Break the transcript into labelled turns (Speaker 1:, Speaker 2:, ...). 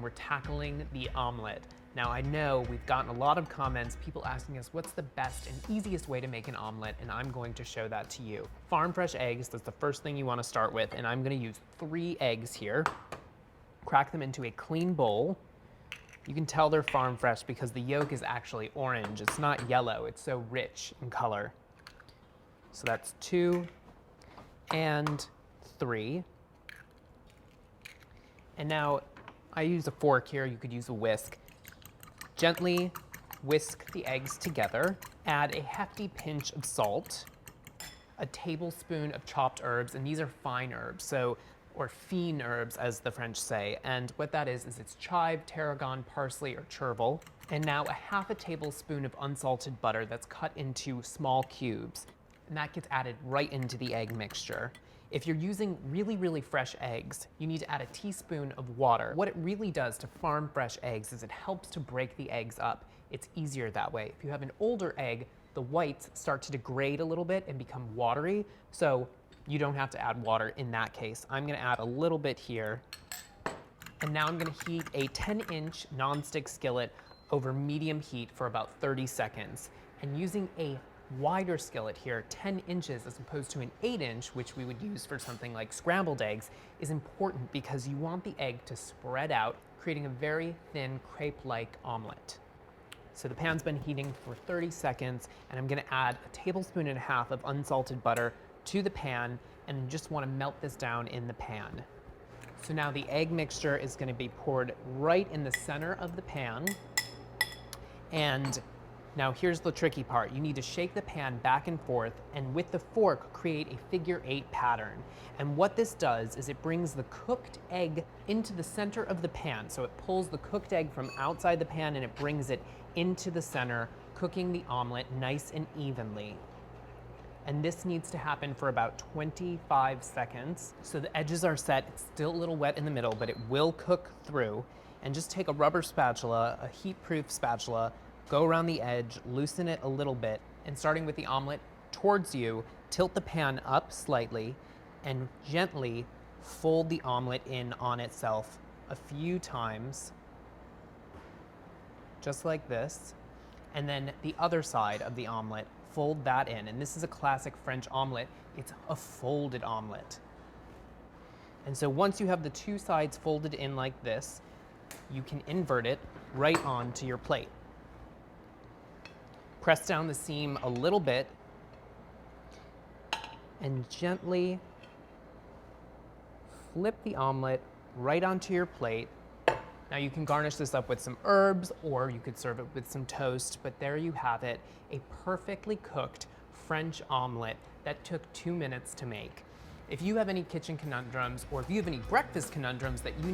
Speaker 1: we're tackling the omelet. Now I know we've gotten a lot of comments, people asking us what's the best and easiest way to make an omelet, and I'm going to show that to you. Farm fresh eggs, that's the first thing you want to start with, and I'm going to use 3 eggs here. Crack them into a clean bowl. You can tell they're farm fresh because the yolk is actually orange. It's not yellow, it's so rich in color. So that's 2 and 3. And now I use a fork here, you could use a whisk. Gently whisk the eggs together. Add a hefty pinch of salt, a tablespoon of chopped herbs, and these are fine herbs, or fine herbs as the French say. And what that is it's chive, tarragon, parsley, or chervil. And now a half a tablespoon of unsalted butter that's cut into small cubes. And that gets added right into the egg mixture. If you're using really, really fresh eggs, you need to add a teaspoon of water. What it really does to farm fresh eggs is it helps to break the eggs up. It's easier that way. If you have an older egg, the whites start to degrade a little bit and become watery, so you don't have to add water in that case. I'm gonna add a little bit here. And now I'm gonna heat a 10-inch nonstick skillet over medium heat for about 30 seconds. And using a wider skillet here, 10 inches as opposed to an 8-inch, which we would use for something like scrambled eggs, is important because you want the egg to spread out, creating a very thin crepe-like omelet. So the pan's been heating for 30 seconds, and I'm gonna add a tablespoon and a half of unsalted butter to the pan, and just wanna melt this down in the pan. So now the egg mixture is gonna be poured right in the center of the pan, and now here's the tricky part. You need to shake the pan back and forth, and with the fork, create a figure 8 pattern. And what this does is it brings the cooked egg into the center of the pan. So it pulls the cooked egg from outside the pan and it brings it into the center, cooking the omelet nice and evenly. And this needs to happen for about 25 seconds. So the edges are set, it's still a little wet in the middle, but it will cook through. And just take a rubber spatula, a heat-proof spatula, go around the edge, loosen it a little bit, and starting with the omelet towards you, tilt the pan up slightly and gently fold the omelet in on itself a few times, just like this. And then the other side of the omelet, fold that in. And this is a classic French omelet. It's a folded omelet. And so once you have the 2 sides folded in like this, you can invert it right onto your plate. Press down the seam a little bit and gently flip the omelet right onto your plate. Now you can garnish this up with some herbs, or you could serve it with some toast, but there you have it, a perfectly cooked French omelet that took 2 minutes to make. If you have any kitchen conundrums, or if you have any breakfast conundrums that you